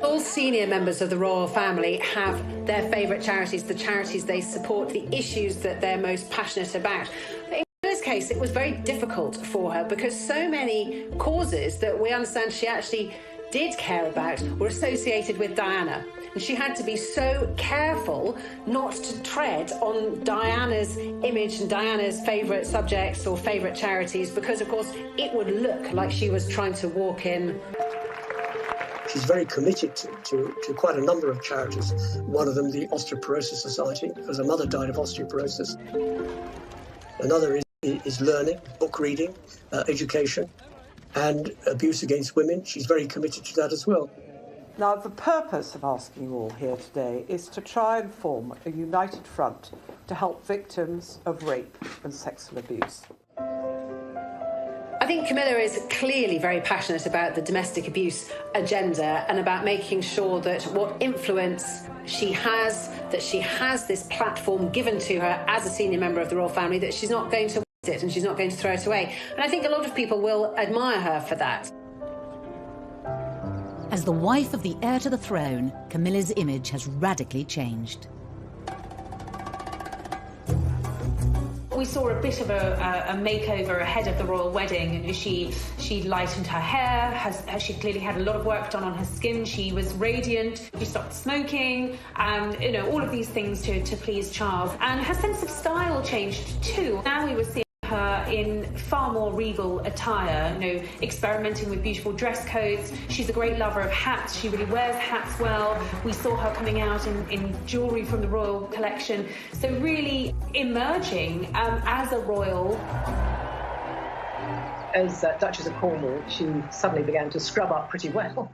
All senior members of the royal family have their favourite charities, the charities they support, the issues that they're most passionate about. In Camilla's case, it was very difficult for her because so many causes that we understand she actually did care about were associated with Diana. And she had to be so careful not to tread on Diana's image and Diana's favourite subjects or favourite charities, because, of course, it would look like she was trying to walk in. She's very committed to quite a number of charities. One of them, the Osteoporosis Society, because her mother died of osteoporosis. Another is learning, book reading, education, and abuse against women. She's very committed to that as well. Now, the purpose of asking you all here today is to try and form a united front to help victims of rape and sexual abuse. I think Camilla is clearly very passionate about the domestic abuse agenda and about making sure that what influence she has, that she has this platform given to her as a senior member of the royal family, that she's not going to waste it and she's not going to throw it away. And I think a lot of people will admire her for that. As the wife of the heir to the throne, Camilla's image has radically changed. We saw a bit of a makeover ahead of the royal wedding. She lightened her hair, she clearly had a lot of work done on her skin. She was radiant, she stopped smoking, and all of these things to please Charles. And her sense of style changed too. Now we were seeing her in far more regal attire, experimenting with beautiful dress codes. She's a great lover of hats. She really wears hats well. We saw her coming out in jewellery from the royal collection. So really emerging as a royal. As Duchess of Cornwall, she suddenly began to scrub up pretty well.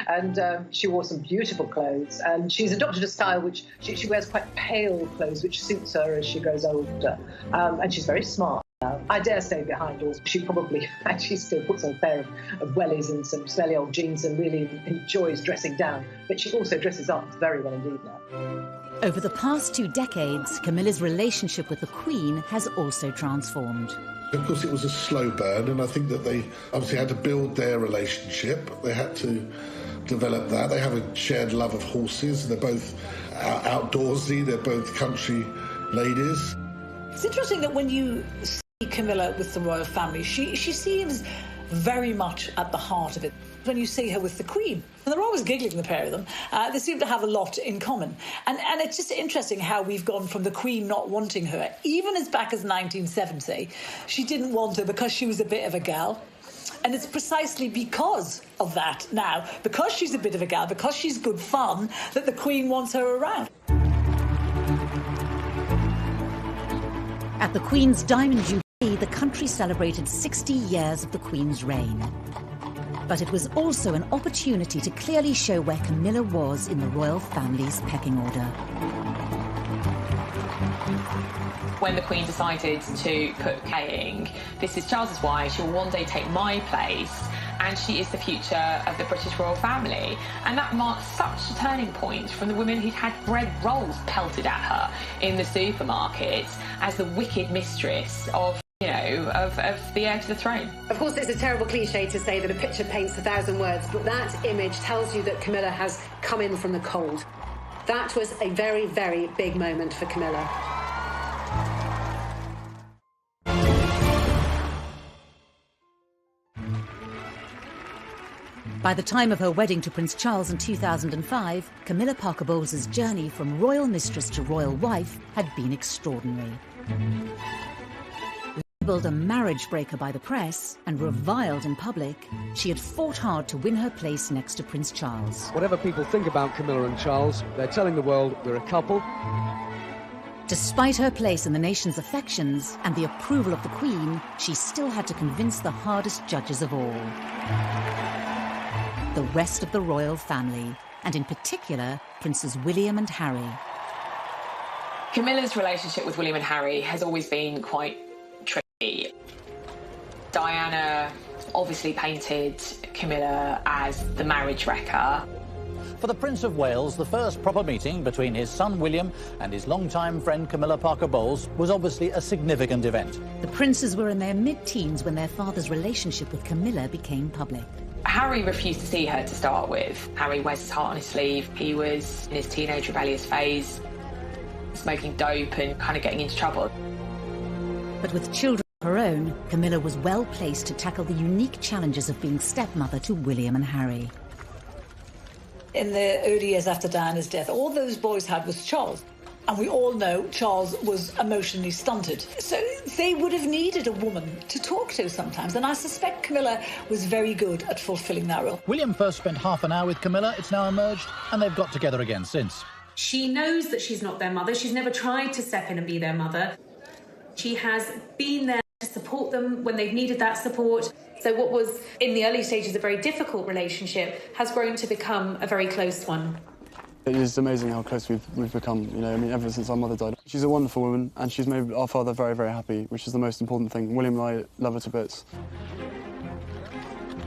And she wore some beautiful clothes. And she's adopted a style which she wears quite pale clothes, which suits her as she grows older. And she's very smart. I dare say behind doors, she probably actually still puts on a pair of wellies and some smelly old jeans and really enjoys dressing down. But she also dresses up very well indeed now. Over the past 2 decades, Camilla's relationship with the Queen has also transformed. Of course, it was a slow burn, and I think that they obviously had to build their relationship. They had to develop that. They have a shared love of horses. They're both outdoorsy. They're both country ladies. It's interesting that when you see Camilla with the royal family, she seems very much at the heart of it. When you see her with the Queen, and they're always giggling, the pair of them, they seem to have a lot in common. And it's just interesting how we've gone from the Queen not wanting her, even as back as 1970, she didn't want her because she was a bit of a gal. And it's precisely because of that now, because she's a bit of a gal, because she's good fun, that the Queen wants her around. At the Queen's Diamond Jubilee, the country celebrated 60 years of the Queen's reign. But it was also an opportunity to clearly show where Camilla was in the royal family's pecking order. When the Queen decided to put playing, this is Charles's wife, she will one day take my place, and she is the future of the British royal family. And that marked such a turning point from the woman who'd had bread rolls pelted at her in the supermarket as the wicked mistress of the heir to the throne. Of course, it's a terrible cliche to say that a picture paints 1,000 words, but that image tells you that Camilla has come in from the cold. That was a very, very big moment for Camilla. By the time of her wedding to Prince Charles in 2005, Camilla Parker Bowles's journey from royal mistress to royal wife had been extraordinary. Labelled a marriage breaker by the press and reviled in public, she had fought hard to win her place next to Prince Charles. Whatever people think about Camilla and Charles, they're telling the world we're a couple. Despite her place in the nation's affections and the approval of the Queen, she still had to convince the hardest judges of all: the rest of the royal family, and in particular, Princes William and Harry. Camilla's relationship with William and Harry has always been quite tricky. Diana obviously painted Camilla as the marriage wrecker. For the Prince of Wales, the first proper meeting between his son William and his longtime friend Camilla Parker-Bowles was obviously a significant event. The princes were in their mid-teens when their father's relationship with Camilla became public. Harry refused to see her to start with. Harry wears his heart on his sleeve. He was in his teenage rebellious phase, smoking dope and kind of getting into trouble. But with children of her own, Camilla was well placed to tackle the unique challenges of being stepmother to William and Harry. In the early years after Diana's death, all those boys had was Charles. And we all know Charles was emotionally stunted. So they would have needed a woman to talk to sometimes. And I suspect Camilla was very good at fulfilling that role. William first spent half an hour with Camilla, it's now emerged, and they've got together again since. She knows that she's not their mother. She's never tried to step in and be their mother. She has been there to support them when they've needed that support. So what was, in the early stages, a very difficult relationship has grown to become a very close one. It is amazing how close we've become, you know, I mean, ever since our mother died. She's a wonderful woman, and she's made our father very, very happy, which is the most important thing. William and I love her to bits.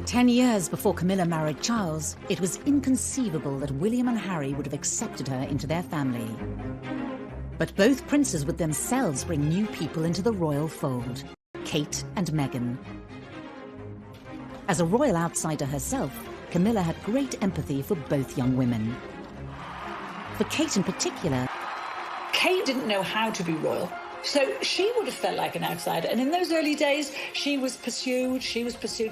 10 years before Camilla married Charles, it was inconceivable that William and Harry would have accepted her into their family. But both princes would themselves bring new people into the royal fold, Kate and Meghan. As a royal outsider herself, Camilla had great empathy for both young women. For Kate in particular, Kate didn't know how to be royal, so she would have felt like an outsider. And in those early days, she was pursued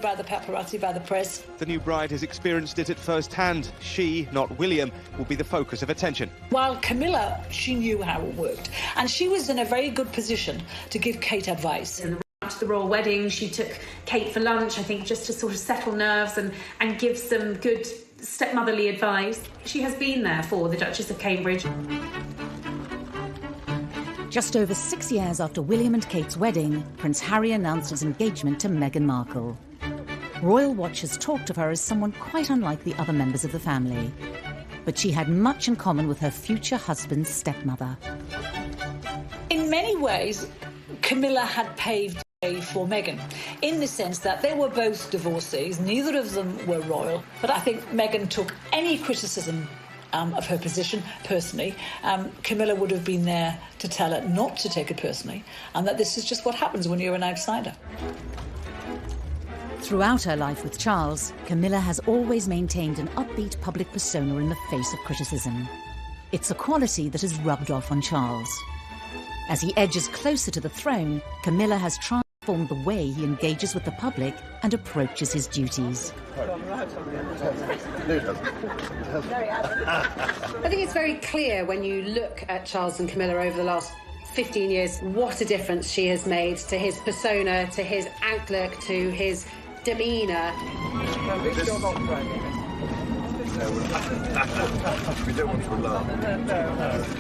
by the paparazzi, by the press. The new bride has experienced it at first hand. She, not William, will be the focus of attention. While Camilla, she knew how it worked, and she was in a very good position to give Kate advice. After the royal wedding, she took Kate for lunch, I think, just to sort of settle nerves and give some good stepmotherly advice. She has been there for the Duchess of Cambridge. just over 6 years after William and Kate's wedding, Prince Harry announced his engagement to Meghan Markle. Royal watchers talked of her as someone quite unlike the other members of the family. But she had much in common with her future husband's stepmother. In many ways, Camilla had paved the way for Meghan, in the sense that they were both divorcees, neither of them were royal, but I think Meghan took any criticism of her position personally. Camilla would have been there to tell her not to take it personally, and that this is just what happens when you're an outsider. Throughout her life with Charles, Camilla has always maintained an upbeat public persona in the face of criticism. It's a quality that has rubbed off on Charles. As he edges closer to the throne, Camilla has transformed the way he engages with the public and approaches his duties. I think it's very clear when you look at Charles and Camilla over the last 15 years what a difference she has made to his persona, to his outlook, to his demeanour. We don't want to alarm.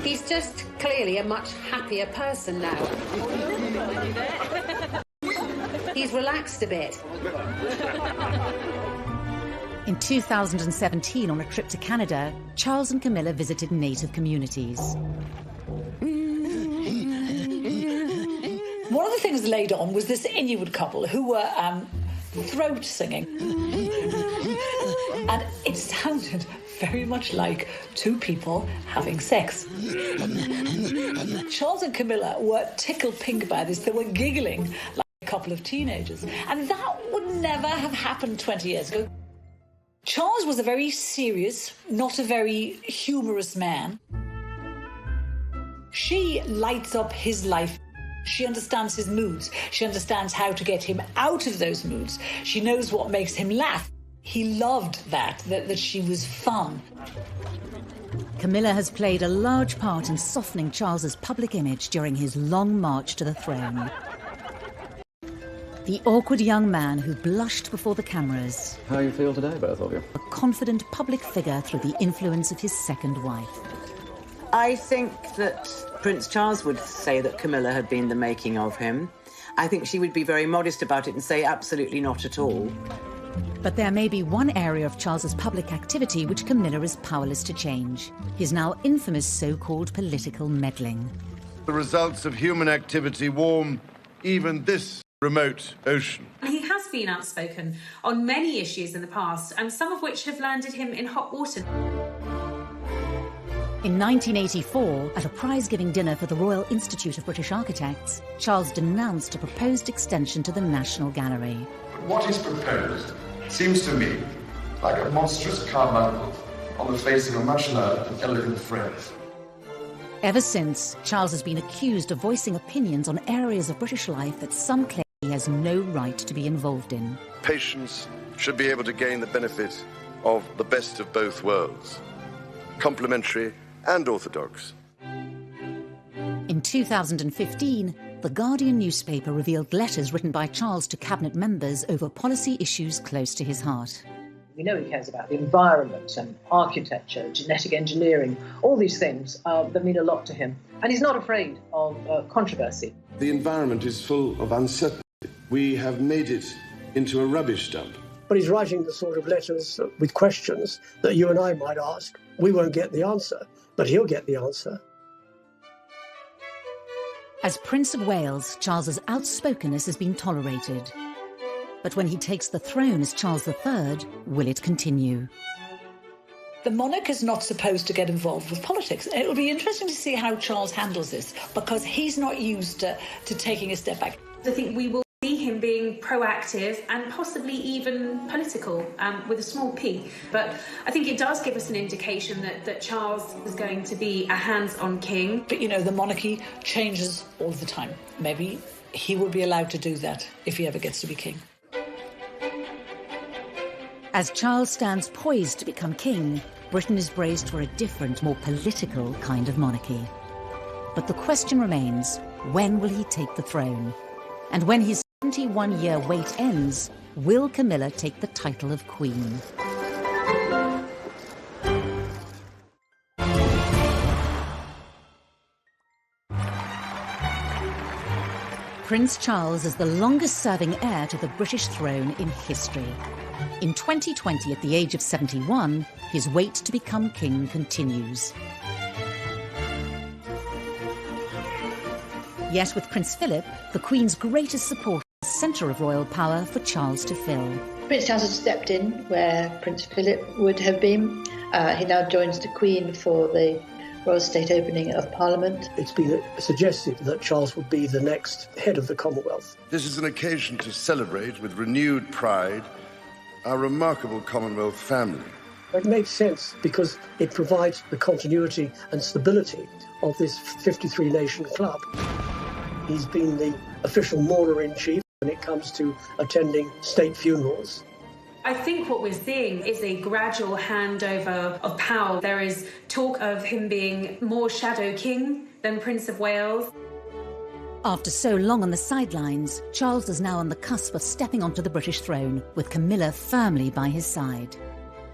He's just clearly a much happier person now. He's relaxed a bit. In 2017, on a trip to Canada, Charles and Camilla visited native communities. One of the things laid on was this Inuit couple who were throat singing. And it sounded very much like two people having sex. Charles and Camilla were tickled pink by this. They were giggling like a couple of teenagers. And that would never have happened 20 years ago. Charles was a very serious, not a very humorous man. She lights up his life. She understands his moods. She understands how to get him out of those moods. She knows what makes him laugh. He loved that she was fun. Camilla has played a large part in softening Charles's public image during his long march to the throne. The awkward young man who blushed before the cameras. How you feel today, both of you? A confident public figure through the influence of his second wife. I think that Prince Charles would say that Camilla had been the making of him. I think she would be very modest about it and say absolutely not at all. But there may be one area of Charles's public activity which Camilla is powerless to change. His now infamous so-called political meddling. The results of human activity warm even this remote ocean. He has been outspoken on many issues in the past, and some of which have landed him in hot water. In 1984, at a prize-giving dinner for the Royal Institute of British Architects, Charles denounced a proposed extension to the National Gallery. What is proposed seems to me like a monstrous carbuncle on the face of a much loved and elegant friend. Ever since, Charles has been accused of voicing opinions on areas of British life that some claim he has no right to be involved in. Patients should be able to gain the benefit of the best of both worlds, complementary and orthodox. In 2015, The Guardian newspaper revealed letters written by Charles to cabinet members over policy issues close to his heart. We know he cares about the environment and architecture, genetic engineering, all these things that mean a lot to him. And he's not afraid of controversy. The environment is full of uncertainty. We have made it into a rubbish dump. But he's writing the sort of letters with questions that you and I might ask. We won't get the answer, but he'll get the answer. As Prince of Wales, Charles's outspokenness has been tolerated. But when he takes the throne as Charles III, will it continue? The monarch is not supposed to get involved with politics. It will be interesting to see how Charles handles this, because he's not used to taking a step back. I think we will see him being proactive and possibly even political, with a small p. But I think it does give us an indication that Charles is going to be a hands-on king. But, you know, the monarchy changes all the time. Maybe he will be allowed to do that if he ever gets to be king. As Charles stands poised to become king, Britain is braced for a different, more political kind of monarchy. But the question remains, when will he take the throne? And when his 71-year wait ends, will Camilla take the title of Queen? Prince Charles is the longest-serving heir to the British throne in history. In 2020, at the age of 71, his wait to become king continues. Yet with Prince Philip, the Queen's greatest supporter, the centre of royal power for Charles to fill. Prince Charles has stepped in where Prince Philip would have been. He now joins the Queen for the Royal State opening of Parliament. It's been suggested that Charles would be the next head of the Commonwealth. This is an occasion to celebrate with renewed pride our remarkable Commonwealth family. It makes sense because it provides the continuity and stability of this 53-nation club. He's been the official mourner-in-chief when it comes to attending state funerals. I think what we're seeing is a gradual handover of power. There is talk of him being more shadow king than Prince of Wales. After so long on the sidelines, Charles is now on the cusp of stepping onto the British throne, with Camilla firmly by his side.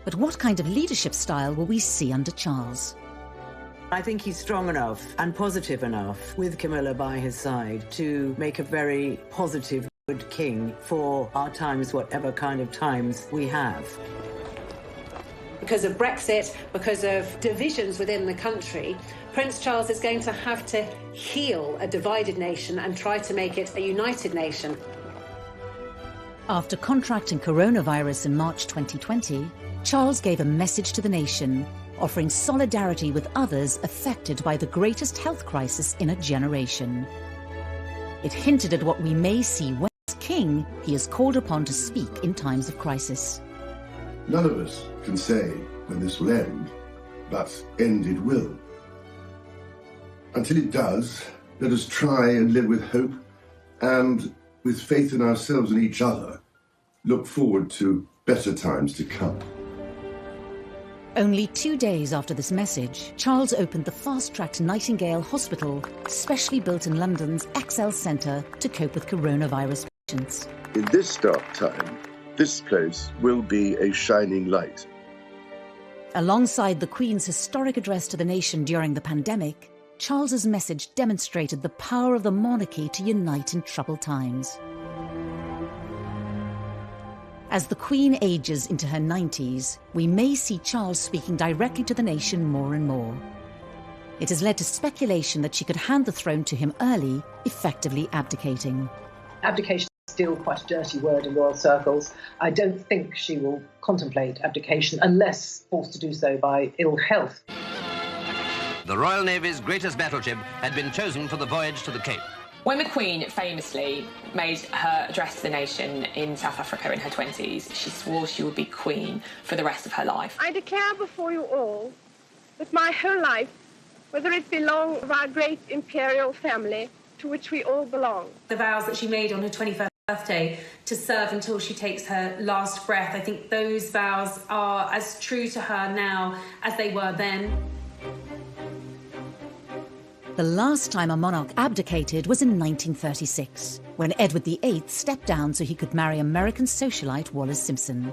But what kind of leadership style will we see under Charles? I think he's strong enough and positive enough, with Camilla by his side, to make a very positive, good king for our times, whatever kind of times we have. Because of Brexit, because of divisions within the country, Prince Charles is going to have to heal a divided nation and try to make it a united nation. After contracting coronavirus in March 2020, Charles gave a message to the nation, offering solidarity with others affected by the greatest health crisis in a generation. It hinted at what we may see when, as king, he is called upon to speak in times of crisis. None of us can say when this will end, but end it will. Until it does, let us try and live with hope and, with faith in ourselves and each other, look forward to better times to come. Only 2 days after this message, Charles opened the fast-tracked Nightingale Hospital, specially built in London's XL Centre to cope with coronavirus patients. In this dark time, this place will be a shining light. Alongside the Queen's historic address to the nation during the pandemic, Charles's message demonstrated the power of the monarchy to unite in troubled times. As the Queen ages into her 90s, we may see Charles speaking directly to the nation more and more. It has led to speculation that she could hand the throne to him early, effectively abdicating. Abdication Still quite a dirty word in royal circles. I don't think she will contemplate abdication unless forced to do so by ill health. The Royal Navy's greatest battleship had been chosen for the voyage to the Cape. When the Queen famously made her address to the nation in South Africa in her 20s, she swore she would be Queen for the rest of her life. I declare before you all that my whole life, whether it belong of our great imperial family, to which we all belong. The vows that she made on her 21st birthday to serve until she takes her last breath, I think those vows are as true to her now as they were then. The last time a monarch abdicated was in 1936, when Edward VIII stepped down so he could marry American socialite Wallis Simpson.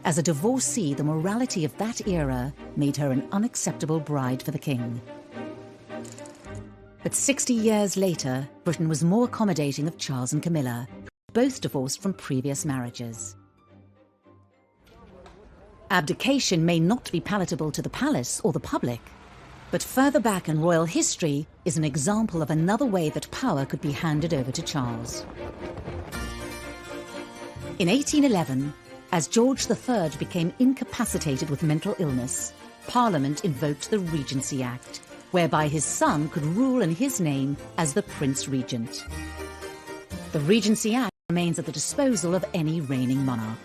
As a divorcee, the morality of that era made her an unacceptable bride for the king. But 60 years later, Britain was more accommodating of Charles and Camilla, both divorced from previous marriages. Abdication may not be palatable to the palace or the public, but further back in royal history is an example of another way that power could be handed over to Charles. In 1811, as George III became incapacitated with mental illness, Parliament invoked the Regency Act, whereby his son could rule in his name as the Prince Regent. The Regency Act remains at the disposal of any reigning monarch.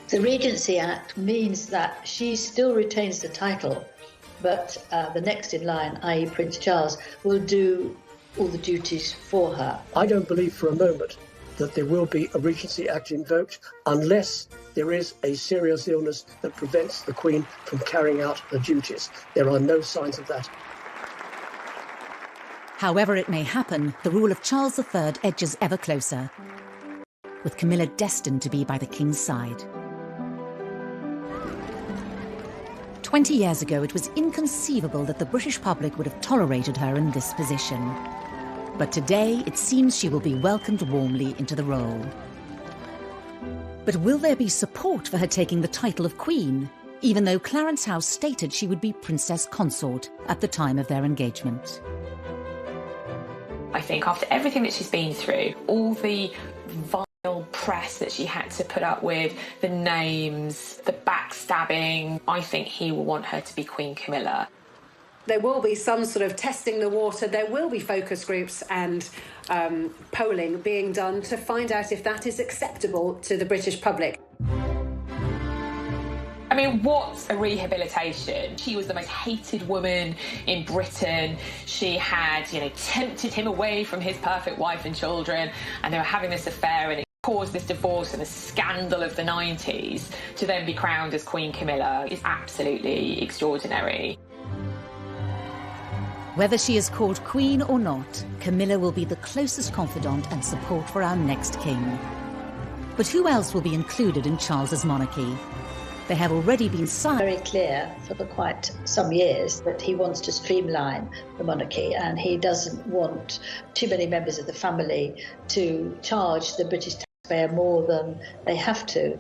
The Regency Act means that she still retains the title, but the next in line, i.e. Prince Charles, will do all the duties for her. I don't believe for a moment that there will be a Regency Act invoked unless there is a serious illness that prevents the Queen from carrying out her duties. There are no signs of that. However it may happen, the rule of Charles III edges ever closer, with Camilla destined to be by the king's side. 20 years ago, it was inconceivable that the British public would have tolerated her in this position. But today, it seems she will be welcomed warmly into the role. But will there be support for her taking the title of Queen, even though Clarence House stated she would be Princess Consort at the time of their engagement? I think after everything that she's been through, all the vile press that she had to put up with, the names, the backstabbing, I think he will want her to be Queen Camilla. There will be some sort of testing the water. There will be focus groups and polling being done to find out if that is acceptable to the British public. I mean, what's a rehabilitation? She was the most hated woman in Britain. She had, tempted him away from his perfect wife and children, and they were having this affair, and it caused this divorce and the scandal of the 90s. To then be crowned as Queen Camilla is absolutely extraordinary. Whether she is called Queen or not, Camilla will be the closest confidant and support for our next king. But who else will be included in Charles's monarchy? There have already been signs. Very clear for quite some years that he wants to streamline the monarchy, and he doesn't want too many members of the family to charge the British taxpayer more than they have to.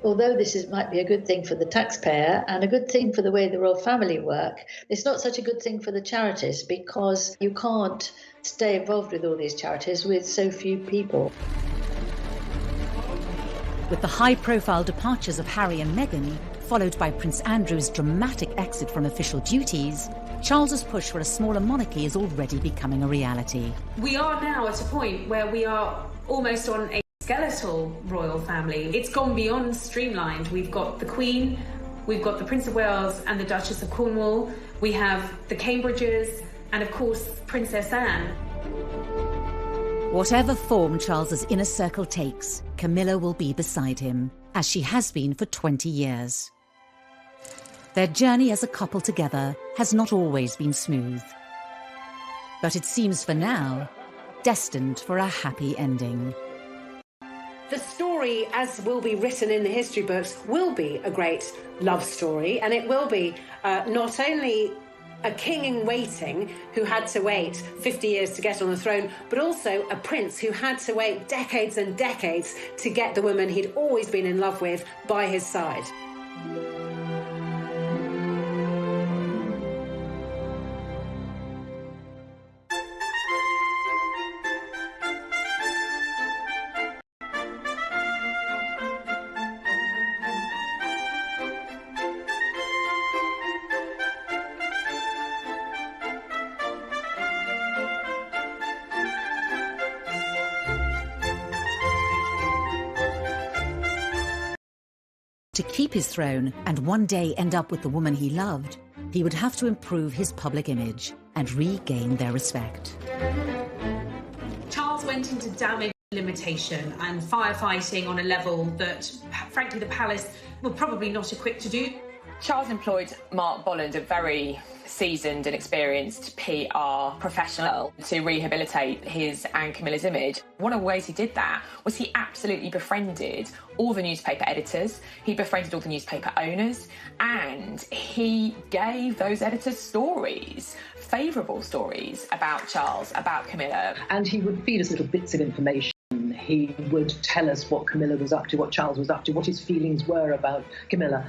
Although this might be a good thing for the taxpayer and a good thing for the way the royal family work, it's not such a good thing for the charities, because you can't stay involved with all these charities with so few people. With the high-profile departures of Harry and Meghan, followed by Prince Andrew's dramatic exit from official duties, Charles's push for a smaller monarchy is already becoming a reality. We are now at a point where we are almost on a skeletal royal family. It's gone beyond streamlined. We've got the Queen, we've got the Prince of Wales and the Duchess of Cornwall, we have the Cambridges, and of course, Princess Anne. Whatever form Charles's inner circle takes, Camilla will be beside him, as she has been for 20 years. Their journey as a couple together has not always been smooth. But it seems for now, destined for a happy ending. The story, as will be written in the history books, will be a great love story, and it will be not only a king in waiting who had to wait 50 years to get on the throne, but also a prince who had to wait decades and decades to get the woman he'd always been in love with by his side. To keep his throne and one day end up with the woman he loved, he would have to improve his public image and regain their respect. Charles went into damage limitation and firefighting on a level that, frankly, the palace were probably not equipped to do. Charles employed Mark Bolland, a very seasoned and experienced PR professional, to rehabilitate his and Camilla's image. One of the ways he did that was he absolutely befriended all the newspaper editors, he befriended all the newspaper owners, and he gave those editors stories, favourable stories about Charles, about Camilla. And he would feed us little bits of information. He would tell us what Camilla was up to, what Charles was up to, what his feelings were about Camilla.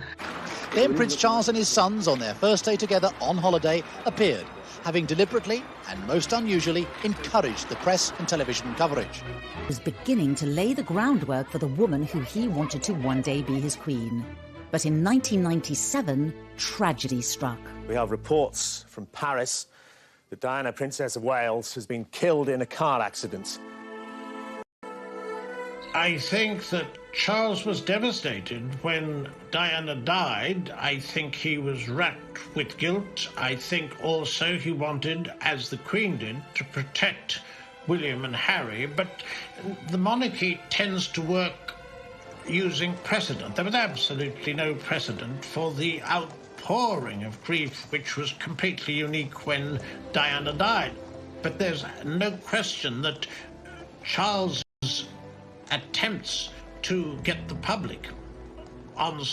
Then Prince Charles and his sons, on their first day together on holiday, appeared, having deliberately and most unusually encouraged the press and television coverage. He was beginning to lay the groundwork for the woman who he wanted to one day be his queen. But in 1997, tragedy struck. We have reports from Paris that Diana, Princess of Wales, has been killed in a car accident. I think that Charles was devastated when Diana died. I think he was racked with guilt. I think also he wanted, as the Queen did, to protect William and Harry. But the monarchy tends to work using precedent. There was absolutely no precedent for the outpouring of grief, which was completely unique when Diana died. But there's no question that Charles' attempts to get the public on